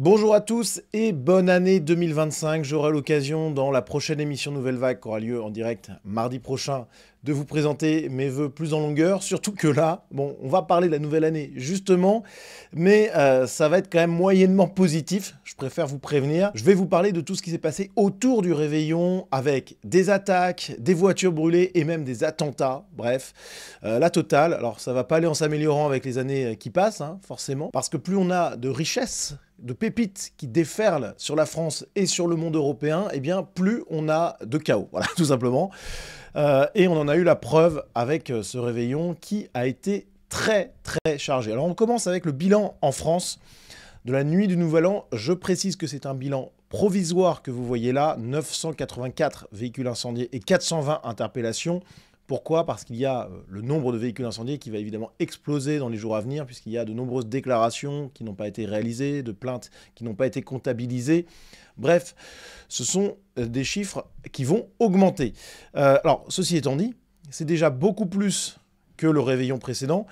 Bonjour à tous et bonne année 2025. J'aurai l'occasion dans la prochaine émission Nouvelle Vague qui aura lieu en direct mardi prochain de vous présenter mes vœux plus en longueur. Surtout que là, bon, on va parler de la nouvelle année justement, mais ça va être quand même moyennement positif. Je préfère vous prévenir. Je vais vous parler de tout ce qui s'est passé autour du réveillon avec des attaques, des voitures brûlées et même des attentats. Bref, la totale. Alors ça va pas aller en s'améliorant avec les années qui passent, hein, forcément, parce que plus on a de richesses, de pépites qui déferlent sur la France et sur le monde européen, eh bien plus on a de chaos, voilà, tout simplement. Et on en a eu la preuve avec ce réveillon qui a été très chargé. Alors on commence avec le bilan en France de la nuit du Nouvel An. Je précise que c'est un bilan provisoire que vous voyez là, 984 véhicules incendiés et 420 interpellations. Pourquoi? Parce qu'il y a le nombre de véhicules incendiés qui va évidemment exploser dans les jours à venir, puisqu'il y a de nombreuses déclarations qui n'ont pas été réalisées, de plaintes qui n'ont pas été comptabilisées. Bref, ce sont des chiffres qui vont augmenter. Alors, ceci étant dit, c'est déjà beaucoup plus que le réveillon précédent.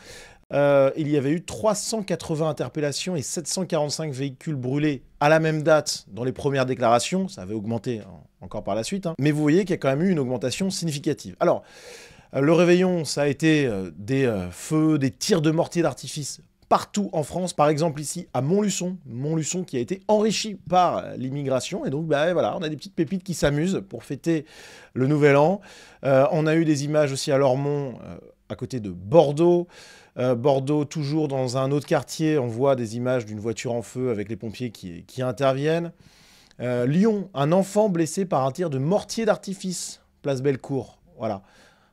Il y avait eu 380 interpellations et 745 véhicules brûlés à la même date dans les premières déclarations. Ça avait augmenté encore par la suite, hein. Mais vous voyez qu'il y a quand même eu une augmentation significative. Alors, le réveillon, ça a été des feux, des tirs de mortiers d'artifice partout en France. Par exemple ici à Montluçon, Montluçon qui a été enrichi par l'immigration. Et donc bah, voilà, on a des petites pépites qui s'amusent pour fêter le Nouvel An. On a eu des images aussi à Lormont, à côté de Bordeaux. Bordeaux, toujours dans un autre quartier, on voit des images d'une voiture en feu avec les pompiers qui interviennent. Lyon, un enfant blessé par un tir de mortier d'artifice, place Bellecour. Voilà.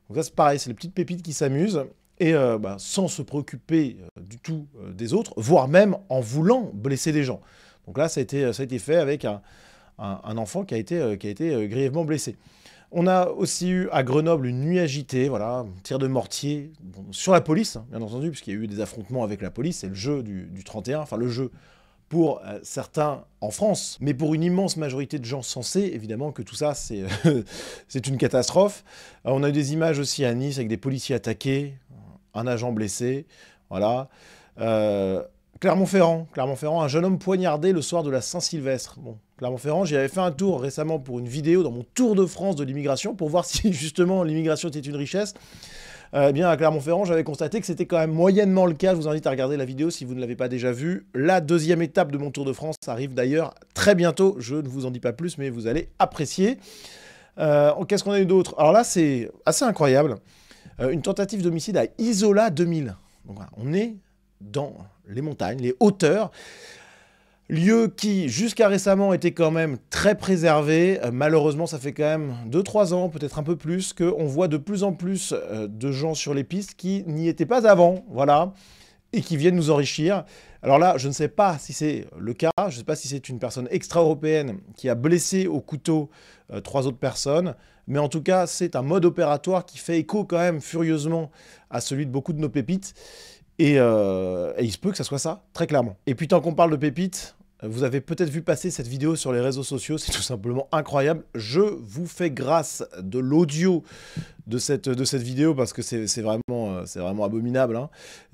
Donc ça c'est pareil, c'est les petites pépites qui s'amusent et sans se préoccuper du tout des autres, voire même en voulant blesser des gens. Donc là ça a été fait avec un enfant qui a été grièvement blessé. On a aussi eu à Grenoble une nuit agitée, voilà, tir de mortier sur la police, hein, bien entendu, puisqu'il y a eu des affrontements avec la police, c'est le jeu du 31, enfin le jeu pour certains en France, mais pour une immense majorité de gens sensés, évidemment que tout ça, c'est c'est une catastrophe. On a eu des images aussi à Nice avec des policiers attaqués, un agent blessé, voilà. Clermont-Ferrand, un jeune homme poignardé le soir de la Saint-Sylvestre. Bon, Clermont-Ferrand, j'y avais fait un tour récemment pour une vidéo dans mon tour de France de l'immigration pour voir si justement l'immigration était une richesse. Eh bien, à Clermont-Ferrand, j'avais constaté que c'était quand même moyennement le cas. Je vous invite à regarder la vidéo si vous ne l'avez pas déjà vue. La deuxième étape de mon Tour de France arrive d'ailleurs très bientôt. Je ne vous en dis pas plus, mais vous allez apprécier. Qu'est-ce qu'on a eu d'autre? Alors là, c'est assez incroyable. Une tentative d'homicide à Isola 2000. Donc voilà, on est dans les montagnes, les hauteurs. Lieu qui, jusqu'à récemment, était quand même très préservé. Malheureusement, ça fait quand même 2-3 ans, peut-être un peu plus, qu'on voit de plus en plus de gens sur les pistes qui n'y étaient pas avant, voilà, et qui viennent nous enrichir. Alors là, je ne sais pas si c'est le cas, je ne sais pas si c'est une personne extra-européenne qui a blessé au couteau 3 autres personnes, mais en tout cas, c'est un mode opératoire qui fait écho quand même furieusement à celui de beaucoup de nos pépites. Et il se peut que ça soit ça, très clairement. Et puis tant qu'on parle de pépites, vous avez peut-être vu passer cette vidéo sur les réseaux sociaux, c'est tout simplement incroyable. Je vous fais grâce de l'audio de cette vidéo parce que c'est vraiment abominable, hein.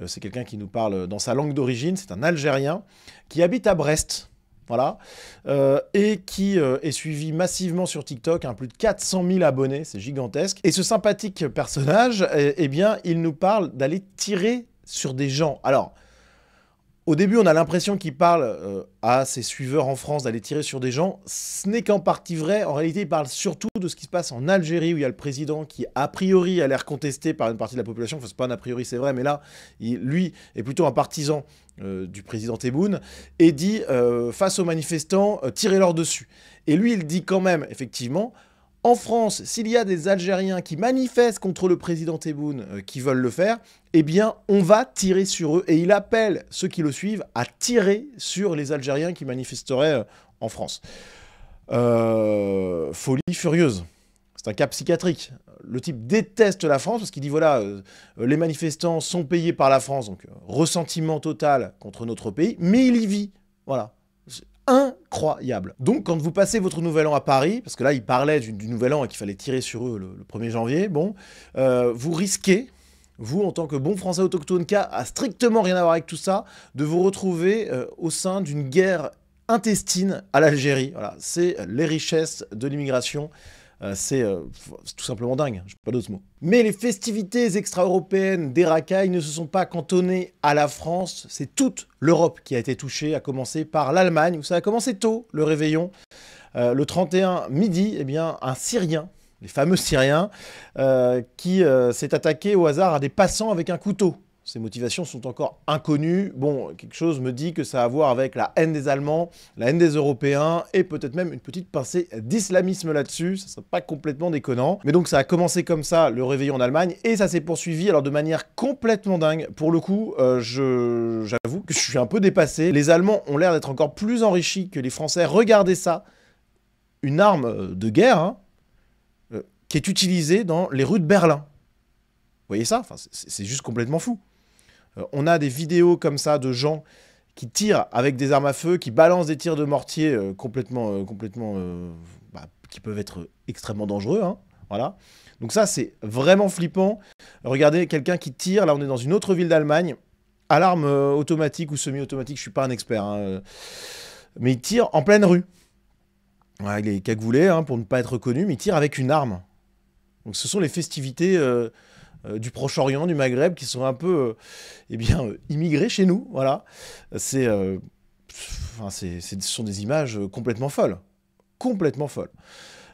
C'est quelqu'un qui nous parle dans sa langue d'origine, c'est un Algérien qui habite à Brest. Voilà, et qui est suivi massivement sur TikTok, hein, plus de 400 000 abonnés, c'est gigantesque. Et ce sympathique personnage, eh bien, il nous parle d'aller tirer sur des gens. Alors, au début, on a l'impression qu'il parle à ses suiveurs en France d'aller tirer sur des gens. Ce n'est qu'en partie vrai. En réalité, il parle surtout de ce qui se passe en Algérie, où il y a le président qui, a priori, a l'air contesté par une partie de la population. Enfin, c'est pas un a priori, c'est vrai, mais là, lui est plutôt un partisan du président Tebboune, et dit, face aux manifestants, tirez-leur dessus. Et lui, il dit quand même, effectivement, en France, s'il y a des Algériens qui manifestent contre le président Tebboune, qui veulent le faire, eh bien, on va tirer sur eux. Et il appelle ceux qui le suivent à tirer sur les Algériens qui manifesteraient en France. Folie furieuse. C'est un cas psychiatrique. Le type déteste la France parce qu'il dit, voilà, les manifestants sont payés par la France, donc ressentiment total contre notre pays, mais il y vit. Voilà. Incroyable. Donc, quand vous passez votre nouvel an à Paris, parce que là, il parlait du nouvel an et qu'il fallait tirer sur eux le 1er janvier, bon, vous risquez, vous, en tant que bon Français autochtone qui a strictement rien à voir avec tout ça, de vous retrouver au sein d'une guerre intestine à l'Algérie. Voilà, c'est les richesses de l'immigration. C'est tout simplement dingue, je n'ai pas d'autres mots. Mais les festivités extra-européennes des racailles ne se sont pas cantonnées à la France, c'est toute l'Europe qui a été touchée, à commencer par l'Allemagne, où ça a commencé tôt, le réveillon. Le 31 midi, eh bien, un Syrien, les fameux Syriens, qui s'est attaqué au hasard à des passants avec un couteau. Ses motivations sont encore inconnues. Bon, quelque chose me dit que ça a à voir avec la haine des Allemands, la haine des Européens, et peut-être même une petite pincée d'islamisme là-dessus. Ça serait pas complètement déconnant. Mais donc ça a commencé comme ça, le réveillon en Allemagne, et ça s'est poursuivi alors de manière complètement dingue. Pour le coup, j'avoue que je suis un peu dépassé. Les Allemands ont l'air d'être encore plus enrichis que les Français. Regardez ça. Une arme de guerre, hein, qui est utilisée dans les rues de Berlin. Vous voyez ça? Enfin, c'est juste complètement fou. On a des vidéos comme ça de gens qui tirent avec des armes à feu, qui balancent des tirs de mortier qui peuvent être extrêmement dangereux. Hein, voilà. Donc ça, c'est vraiment flippant. Regardez, quelqu'un qui tire, là on est dans une autre ville d'Allemagne, à l'arme automatique ou semi-automatique, je ne suis pas un expert, hein, mais il tire en pleine rue. Ouais, il est cagoulé hein, pour ne pas être reconnu, mais il tire avec une arme. Donc ce sont les festivités du Proche-Orient, du Maghreb, qui sont un peu immigrés chez nous. Voilà. Ce sont des images complètement folles. Complètement folles.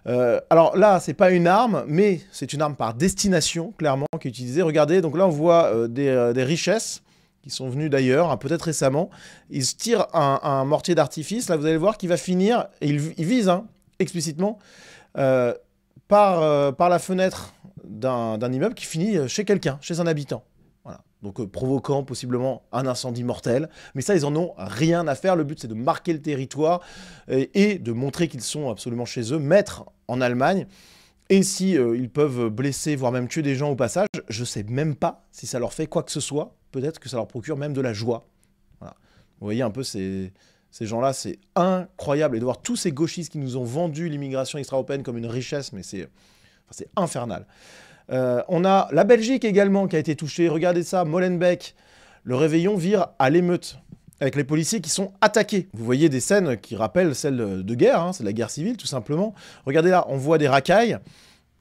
Alors là, c'est pas une arme, mais c'est une arme par destination, clairement, qui est utilisée. Regardez, donc là, on voit des richesses qui sont venues d'ailleurs, hein, peut-être récemment. Ils se tirent un mortier d'artifice. Là, vous allez voir qu'il va finir, et il vise hein, explicitement, par la fenêtre d'un immeuble qui finit chez quelqu'un, chez un habitant. Voilà. Donc provoquant possiblement un incendie mortel. Mais ça, ils en ont rien à faire. Le but, c'est de marquer le territoire et de montrer qu'ils sont absolument chez eux, maîtres en Allemagne. Et si ils peuvent blesser, voire même tuer des gens au passage, je sais même pas si ça leur fait quoi que ce soit. Peut-être que ça leur procure même de la joie. Voilà. Vous voyez un peu ces gens-là, c'est incroyable. Et de voir tous ces gauchistes qui nous ont vendu l'immigration extra-européenne comme une richesse, mais c'est infernal. On a la Belgique également qui a été touchée. Regardez ça, Molenbeek. Le réveillon vire à l'émeute, avec les policiers qui sont attaqués. Vous voyez des scènes qui rappellent celles de guerre, hein, c'est de la guerre civile tout simplement. Regardez là, on voit des racailles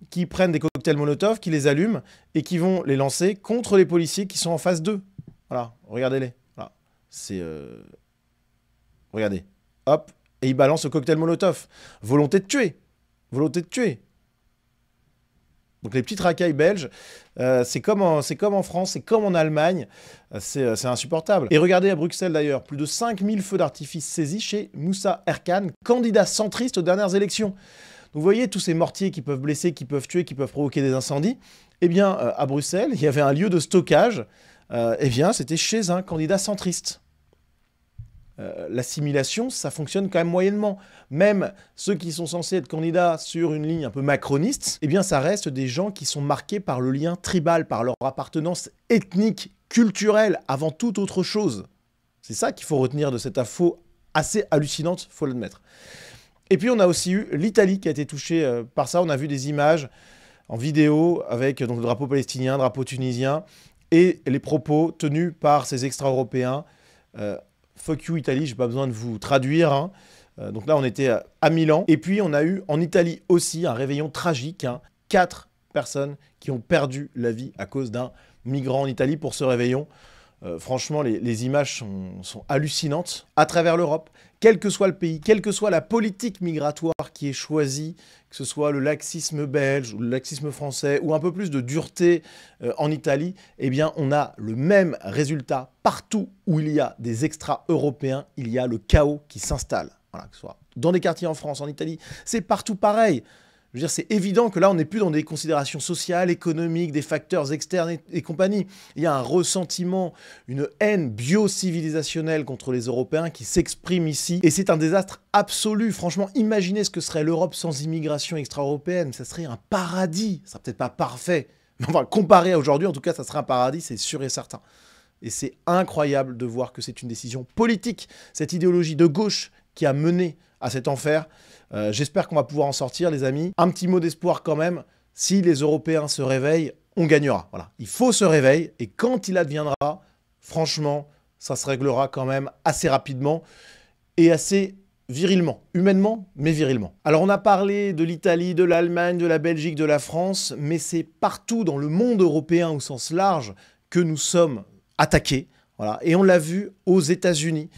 qui prennent des cocktails Molotov, qui les allument et qui vont les lancer contre les policiers qui sont en face d'eux. Voilà, regardez-les. Voilà. C'est... Regardez. Hop, et ils balancent le cocktail Molotov. Volonté de tuer. Volonté de tuer. Donc les petites racailles belges, c'est comme en France, c'est comme en Allemagne, c'est insupportable. Et regardez à Bruxelles d'ailleurs, plus de 5000 feux d'artifice saisis chez Moussa Erkan, candidat centriste aux dernières élections. Donc vous voyez tous ces mortiers qui peuvent blesser, qui peuvent tuer, qui peuvent provoquer des incendies. Eh bien à Bruxelles, il y avait un lieu de stockage, eh bien c'était chez un candidat centriste. L'assimilation, ça fonctionne quand même moyennement. Même ceux qui sont censés être candidats sur une ligne un peu macroniste, eh bien ça reste des gens qui sont marqués par le lien tribal, par leur appartenance ethnique, culturelle, avant toute autre chose. C'est ça qu'il faut retenir de cette info assez hallucinante, faut l'admettre. Et puis on a aussi eu l'Italie qui a été touchée par ça. On a vu des images en vidéo avec donc, le drapeau palestinien, le drapeau tunisien, et les propos tenus par ces extra-européens. Fuck you Italie, j'ai pas besoin de vous traduire. Hein. Donc là, on était à Milan. Et puis, on a eu en Italie aussi un réveillon tragique. Hein. 4 personnes qui ont perdu la vie à cause d'un migrant en Italie pour ce réveillon. Franchement, les images sont hallucinantes à travers l'Europe. Quel que soit le pays, quelle que soit la politique migratoire qui est choisie, que ce soit le laxisme belge ou le laxisme français ou un peu plus de dureté en Italie, eh bien, on a le même résultat. Partout où il y a des extra-européens, il y a le chaos qui s'installe. Voilà, que ce soit dans des quartiers en France, en Italie, c'est partout pareil. Je veux dire, c'est évident que là, on n'est plus dans des considérations sociales, économiques, des facteurs externes et compagnie. Il y a un ressentiment, une haine bio-civilisationnelle contre les Européens qui s'exprime ici. Et c'est un désastre absolu. Franchement, imaginez ce que serait l'Europe sans immigration extra-européenne. Ça serait un paradis. Ça serait peut-être pas parfait. Mais on va comparer à aujourd'hui, en tout cas, ça serait un paradis, c'est sûr et certain. Et c'est incroyable de voir que c'est une décision politique, cette idéologie de gauche qui a mené à cet enfer. J'espère qu'on va pouvoir en sortir, les amis. Un petit mot d'espoir quand même. Si les Européens se réveillent, on gagnera. Voilà. Il faut se réveiller. Et quand il adviendra, franchement, ça se réglera quand même assez rapidement et assez virilement, humainement, mais virilement. Alors on a parlé de l'Italie, de l'Allemagne, de la Belgique, de la France, mais c'est partout dans le monde européen au sens large que nous sommes attaqués. Voilà. Et on l'a vu aux États-Unis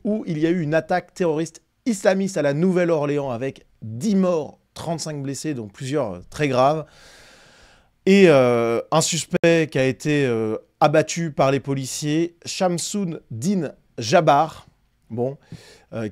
où il y a eu une attaque terroriste islamiste à la Nouvelle-Orléans avec 10 morts, 35 blessés, dont plusieurs très graves. Et un suspect qui a été abattu par les policiers, Shamsuddin Jabbar,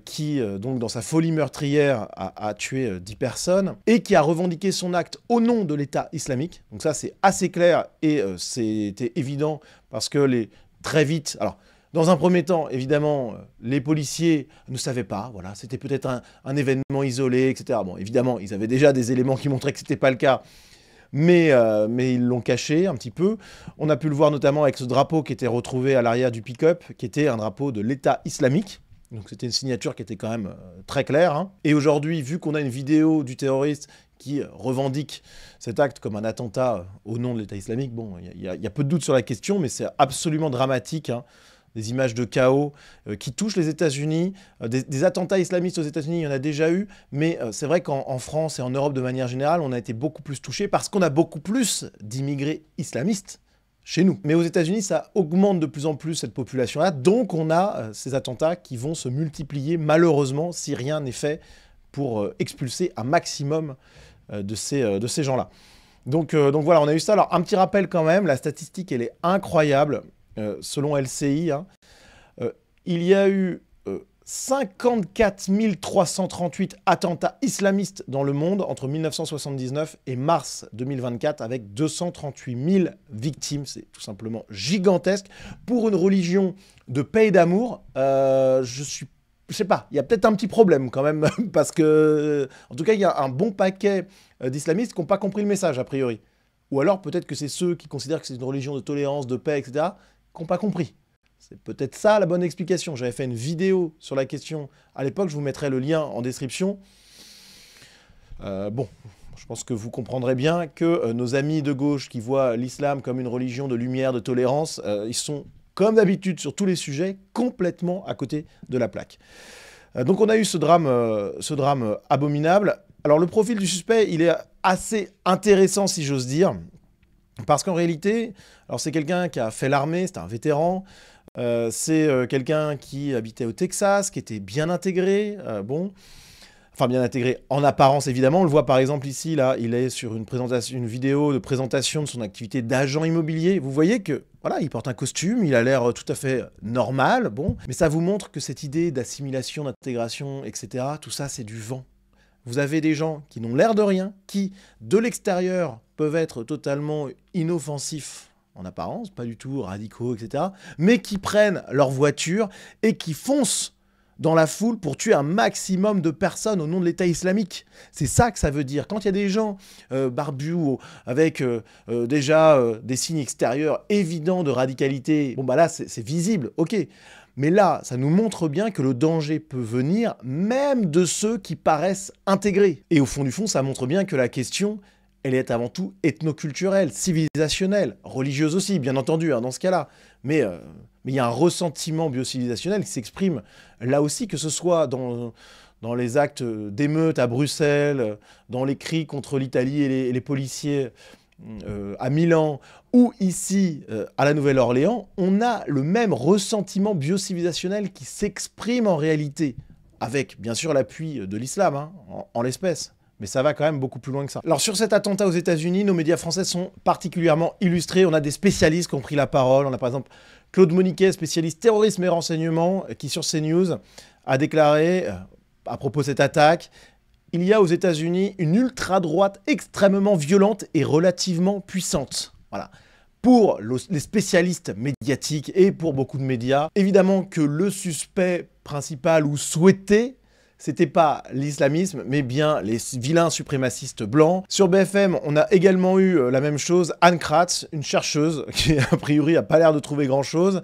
qui, donc, dans sa folie meurtrière, a tué 10 personnes, et qui a revendiqué son acte au nom de l'État islamique. Donc ça, c'est assez clair, et c'était évident, parce que très vite... Alors, dans un premier temps, évidemment, les policiers ne savaient pas, voilà, c'était peut-être un événement isolé, etc. Bon, évidemment, ils avaient déjà des éléments qui montraient que ce n'était pas le cas, mais ils l'ont caché un petit peu. On a pu le voir notamment avec ce drapeau qui était retrouvé à l'arrière du pick-up, qui était un drapeau de l'État islamique. Donc c'était une signature qui était quand même très claire. Hein. Et aujourd'hui, vu qu'on a une vidéo du terroriste qui revendique cet acte comme un attentat au nom de l'État islamique, bon, il y a peu de doute sur la question, mais c'est absolument dramatique. Hein. Des images de chaos qui touchent les États-Unis. Des attentats islamistes aux États-Unis, il y en a déjà eu, mais c'est vrai qu'en France et en Europe de manière générale, on a été beaucoup plus touchés parce qu'on a beaucoup plus d'immigrés islamistes chez nous. Mais aux États-Unis, ça augmente de plus en plus cette population-là, donc on a ces attentats qui vont se multiplier malheureusement si rien n'est fait pour expulser un maximum de ces gens-là. Donc voilà, on a eu ça. Alors un petit rappel quand même, la statistique elle est incroyable. Selon LCI, hein, il y a eu 54 338 attentats islamistes dans le monde entre 1979 et mars 2024, avec 238 000 victimes. C'est tout simplement gigantesque. Pour une religion de paix et d'amour, je sais pas, il y a peut-être un petit problème quand même, parce que, en tout cas, il y a un bon paquet d'islamistes qui n'ont pas compris le message, a priori. Ou alors, peut-être que c'est ceux qui considèrent que c'est une religion de tolérance, de paix, etc., qui n'ont pas compris. C'est peut-être ça la bonne explication. J'avais fait une vidéo sur la question à l'époque, je vous mettrai le lien en description. Bon, je pense que vous comprendrez bien que nos amis de gauche qui voient l'islam comme une religion de lumière, de tolérance, ils sont, comme d'habitude sur tous les sujets, complètement à côté de la plaque. Donc on a eu ce drame abominable. Alors le profil du suspect, il est assez intéressant si j'ose dire. Parce qu'en réalité, alors c'est quelqu'un qui a fait l'armée, c'est un vétéran, c'est quelqu'un qui habitait au Texas, qui était bien intégré, enfin bien intégré en apparence évidemment, on le voit par exemple ici, là, il est sur une vidéo de présentation de son activité d'agent immobilier, vous voyez que, voilà, il porte un costume, il a l'air tout à fait normal, mais ça vous montre que cette idée d'assimilation, d'intégration, etc., tout ça c'est du vent. Vous avez des gens qui n'ont l'air de rien, qui, de l'extérieur, peuvent être totalement inoffensifs en apparence, pas du tout radicaux, etc., mais qui prennent leur voiture et qui foncent dans la foule pour tuer un maximum de personnes au nom de l'État islamique. C'est ça que ça veut dire. Quand il y a des gens barbus avec déjà des signes extérieurs évidents de radicalité, bon bah là c'est visible, ok. Mais là, ça nous montre bien que le danger peut venir même de ceux qui paraissent intégrés. Et au fond du fond, ça montre bien que la question, elle est avant tout ethnoculturelle, civilisationnelle, religieuse aussi, bien entendu, hein, dans ce cas-là. Mais il y a un ressentiment biocivilisationnel qui s'exprime là aussi, que ce soit dans les actes d'émeute à Bruxelles, dans les cris contre l'Italie et les policiers à Milan, ou ici à la Nouvelle-Orléans, on a le même ressentiment biocivilisationnel qui s'exprime en réalité, avec bien sûr l'appui de l'islam, hein, en l'espèce. Mais ça va quand même beaucoup plus loin que ça. Alors sur cet attentat aux États-Unis, nos médias français sont particulièrement illustrés. On a des spécialistes qui ont pris la parole. On a par exemple Claude Moniquet, spécialiste terrorisme et renseignement, qui sur CNews a déclaré à propos de cette attaque: il y a aux États-Unis une ultra-droite extrêmement violente et relativement puissante. Voilà. Pour les spécialistes médiatiques et pour beaucoup de médias, évidemment que le suspect principal ou souhaité, c'était pas l'islamisme, mais bien les vilains suprémacistes blancs. Sur BFM, on a également eu la même chose. Anne Kratz, une chercheuse qui, a priori, n'a pas l'air de trouver grand-chose,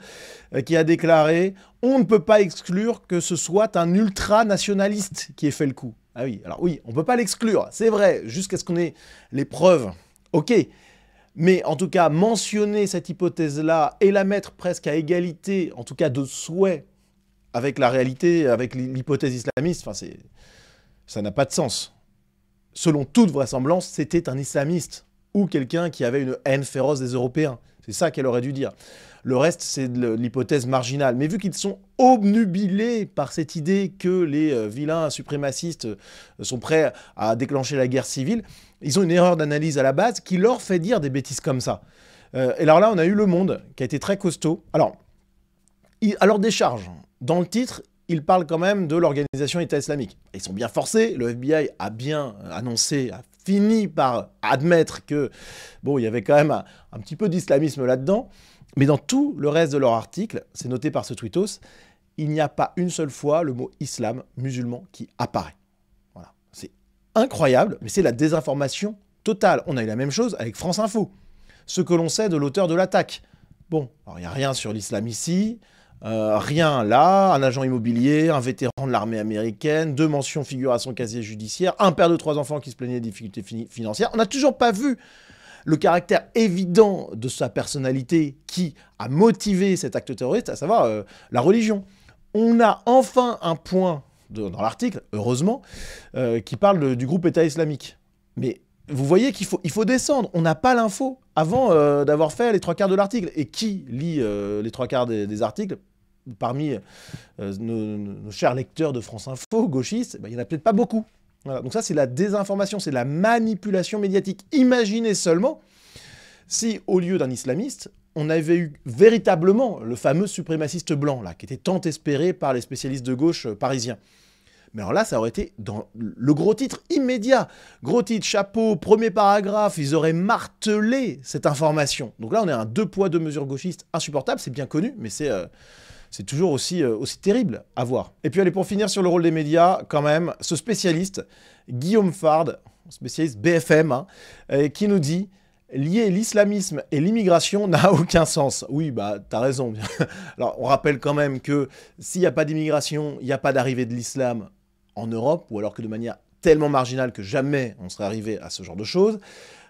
qui a déclaré « On ne peut pas exclure que ce soit un ultranationaliste qui ait fait le coup ». Ah oui, alors oui, on ne peut pas l'exclure, c'est vrai, jusqu'à ce qu'on ait les preuves. Ok, mais en tout cas, mentionner cette hypothèse-là et la mettre presque à égalité, en tout cas de souhait, avec la réalité, avec l'hypothèse islamiste, enfin, ça n'a pas de sens. Selon toute vraisemblance, c'était un islamiste ou quelqu'un qui avait une haine féroce des Européens. C'est ça qu'elle aurait dû dire. Le reste, c'est de l'hypothèse marginale. Mais vu qu'ils sont obnubilés par cette idée que les vilains suprémacistes sont prêts à déclencher la guerre civile, ils ont une erreur d'analyse à la base qui leur fait dire des bêtises comme ça. Et alors là, on a eu Le Monde, qui a été très costaud. Alors, à leur décharge, dans le titre, ils parlent quand même de l'organisation État islamique. Ils sont bien forcés, le FBI a bien annoncé, a fini par admettre que, bon, il y avait quand même un petit peu d'islamisme là-dedans, mais dans tout le reste de leur article, c'est noté par ce tweetos, il n'y a pas une seule fois le mot islam, musulman, qui apparaît. Voilà. C'est incroyable, mais c'est la désinformation totale. On a eu la même chose avec France Info. Ce que l'on sait de l'auteur de l'attaque. Bon, alors il n'y a rien sur l'islam ici, rien là, un agent immobilier, un vétéran de l'armée américaine, 2 mentions figurent à son casier judiciaire, un père de 3 enfants qui se plaignait des difficultés financières. On n'a toujours pas vu le caractère évident de sa personnalité qui a motivé cet acte terroriste, à savoir la religion. On a enfin un point dans l'article, heureusement, qui parle du groupe État islamique. Mais vous voyez qu'il faut descendre. On n'a pas l'info avant d'avoir fait les 3/4 de l'article. Et qui lit les 3/4 des articles parmi nos chers lecteurs de France Info, gauchistes, ben, il n'y en a peut-être pas beaucoup. Voilà. Donc ça, c'est la désinformation, c'est la manipulation médiatique. Imaginez seulement si, au lieu d'un islamiste, on avait eu véritablement le fameux suprémaciste blanc, là, qui était tant espéré par les spécialistes de gauche parisiens. Mais alors là, ça aurait été dans le gros titre immédiat. Gros titre, chapeau, premier paragraphe, ils auraient martelé cette information. Donc là, on est à un 2 poids 2 mesures gauchiste insupportable, c'est bien connu, mais c'est toujours aussi terrible à voir. Et puis allez, pour finir sur le rôle des médias, quand même, ce spécialiste, Guillaume Fard, spécialiste BFM, hein, qui nous dit « Lier l'islamisme et l'immigration n'a aucun sens ». Oui, bah, t'as raison. Alors, on rappelle quand même que s'il n'y a pas d'immigration, il n'y a pas d'arrivée de l'islam en Europe, ou alors que de manière tellement marginale que jamais on serait arrivé à ce genre de choses.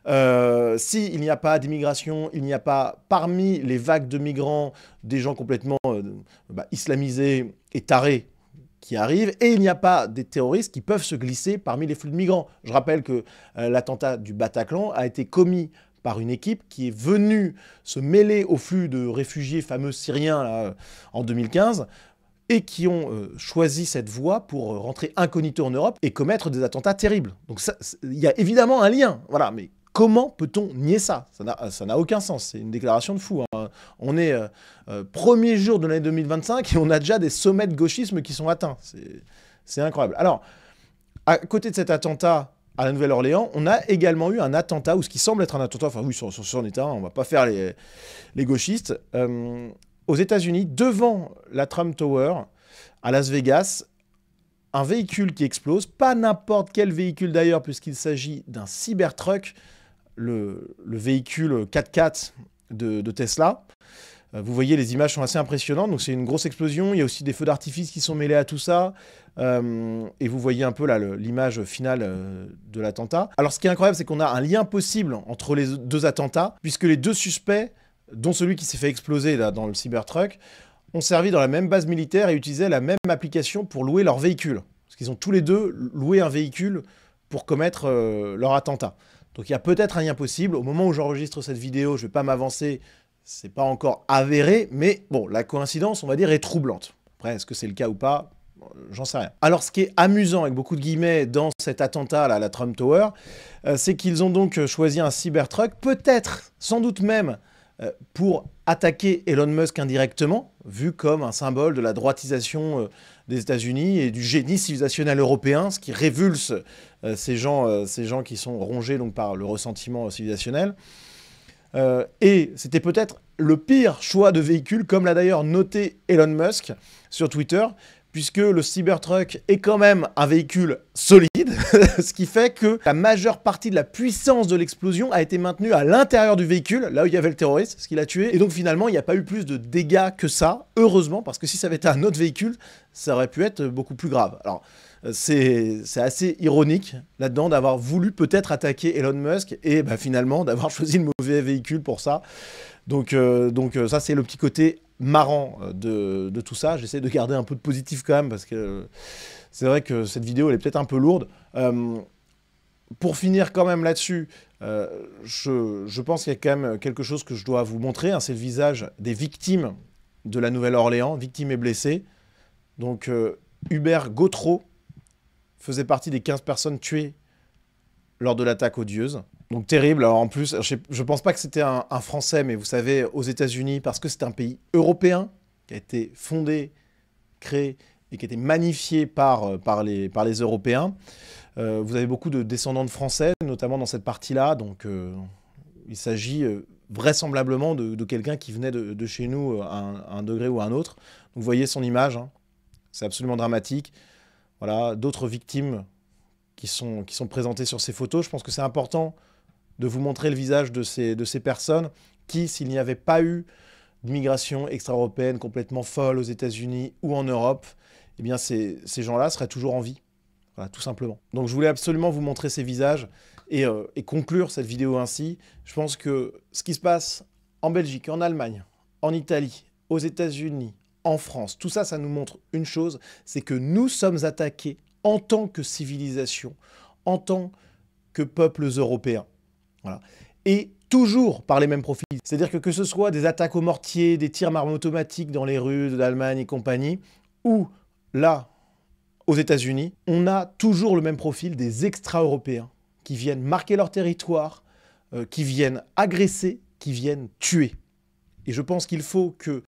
S'il n'y a pas d'immigration, il n'y a pas parmi les vagues de migrants des gens complètement islamisés et tarés qui arrivent, et il n'y a pas des terroristes qui peuvent se glisser parmi les flux de migrants. Je rappelle que l'attentat du Bataclan a été commis par une équipe qui est venue se mêler au flux de réfugiés fameux syriens là, en 2015, et qui ont choisi cette voie pour rentrer incognito en Europe et commettre des attentats terribles. Donc il y a évidemment un lien, voilà, mais comment peut-on nier ça? Ça n'a aucun sens, c'est une déclaration de fou. Hein. On est premier jour de l'année 2025 et on a déjà des sommets de gauchisme qui sont atteints. C'est incroyable. Alors, à côté de cet attentat à la Nouvelle-Orléans, on a également eu un attentat, ou ce qui semble être un attentat, enfin oui, c'en est un, on ne va pas faire les gauchistes, aux États-Unis, devant la Trump Tower, à Las Vegas, un véhicule qui explose, pas n'importe quel véhicule d'ailleurs, puisqu'il s'agit d'un Cybertruck, le véhicule 4x4 de Tesla. Vous voyez, les images sont assez impressionnantes, donc c'est une grosse explosion, il y a aussi des feux d'artifice qui sont mêlés à tout ça, et vous voyez un peu là l'image finale de l'attentat. Alors ce qui est incroyable, c'est qu'on a un lien possible entre les 2 attentats, puisque les 2 suspects, dont celui qui s'est fait exploser là, dans le Cybertruck, ont servi dans la même base militaire et utilisaient la même application pour louer leur véhicule. Parce qu'ils ont tous les 2 loué un véhicule pour commettre leur attentat. Donc il y a peut-être un lien possible. Au moment où j'enregistre cette vidéo, je ne vais pas m'avancer, c'est pas encore avéré, mais bon, la coïncidence, on va dire, est troublante. Après, est-ce que c'est le cas ou pas? J'en sais rien. Alors, ce qui est amusant, avec beaucoup de guillemets, dans cet attentat là, à la Trump Tower, c'est qu'ils ont donc choisi un Cybertruck, peut-être, sans doute même, pour attaquer Elon Musk indirectement, vu comme un symbole de la droitisation des États-Unis et du génie civilisationnel européen, ce qui révulse ces gens qui sont rongés donc, par le ressentiment civilisationnel. Et c'était peut-être le pire choix de véhicule, comme l'a d'ailleurs noté Elon Musk sur Twitter, puisque le Cybertruck est quand même un véhicule solide, ce qui fait que la majeure partie de la puissance de l'explosion a été maintenue à l'intérieur du véhicule, là où il y avait le terroriste, ce qui l'a tué, et donc finalement il n'y a pas eu plus de dégâts que ça, heureusement, parce que si ça avait été un autre véhicule, ça aurait pu être beaucoup plus grave. Alors, c'est assez ironique là-dedans d'avoir voulu peut-être attaquer Elon Musk et finalement d'avoir choisi le mauvais véhicule pour ça. Donc ça, c'est le petit côté marrant de tout ça. J'essaie de garder un peu de positif quand même, parce que c'est vrai que cette vidéo, elle est peut-être un peu lourde. Pour finir quand même là-dessus, je pense qu'il y a quand même quelque chose que je dois vous montrer, hein, c'est le visage des victimes de la Nouvelle-Orléans, victimes et blessés. Donc Hubert Gautreau faisait partie des 15 personnes tuées lors de l'attaque odieuse. Donc terrible. Alors en plus, je pense pas que c'était un Français, mais vous savez, aux États-Unis, parce que c'est un pays européen qui a été fondé, créé et qui a été magnifié par les Européens. Vous avez beaucoup de descendants de Français, notamment dans cette partie-là. Donc il s'agit vraisemblablement de quelqu'un qui venait de chez nous à un degré ou à un autre. Donc vous voyez son image, hein. C'est absolument dramatique. Voilà, d'autres victimes qui sont présentées sur ces photos. Je pense que c'est important de vous montrer le visage de ces personnes qui, s'il n'y avait pas eu d'immigration extra-européenne complètement folle aux États-Unis ou en Europe, eh bien ces gens-là seraient toujours en vie. Voilà, tout simplement. Donc je voulais absolument vous montrer ces visages et conclure cette vidéo ainsi. Je pense que ce qui se passe en Belgique, en Allemagne, en Italie, aux États-Unis, en France, tout ça, ça nous montre une chose, c'est que nous sommes attaqués en tant que civilisation, en tant que peuples européens. Voilà. Et toujours par les mêmes profils. C'est-à-dire que ce soit des attaques au mortier, des tirs d'armes automatiques dans les rues de l'Allemagne et compagnie, ou là, aux États-Unis, on a toujours le même profil des extra-européens qui viennent marquer leur territoire, qui viennent agresser, qui viennent tuer. Et je pense qu'il faut que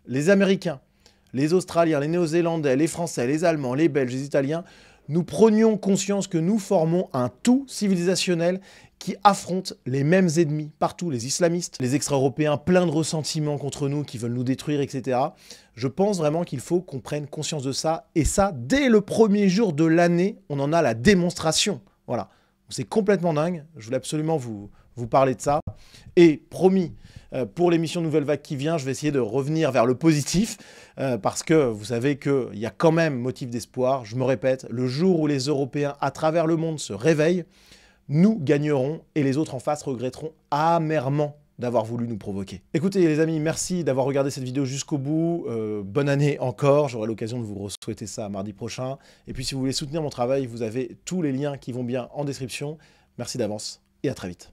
les Américains, les Australiens, les Néo-Zélandais, les Français, les Allemands, les Belges, les Italiens, nous prenions conscience que nous formons un tout civilisationnel qui affronte les mêmes ennemis partout, les islamistes, les extra-européens pleins de ressentiments contre nous, qui veulent nous détruire, etc. Je pense vraiment qu'il faut qu'on prenne conscience de ça, et ça, dès le premier jour de l'année, on en a la démonstration. Voilà, c'est complètement dingue, je voulais absolument vous parler de ça, et promis, pour l'émission Nouvelle Vague qui vient, je vais essayer de revenir vers le positif, parce que vous savez qu'il y a quand même motif d'espoir. Je me répète, le jour où les Européens à travers le monde se réveillent, nous gagnerons et les autres en face regretteront amèrement d'avoir voulu nous provoquer. Écoutez les amis, merci d'avoir regardé cette vidéo jusqu'au bout. Bonne année encore, j'aurai l'occasion de vous souhaiter ça mardi prochain. Et puis si vous voulez soutenir mon travail, vous avez tous les liens qui vont bien en description. Merci d'avance et à très vite.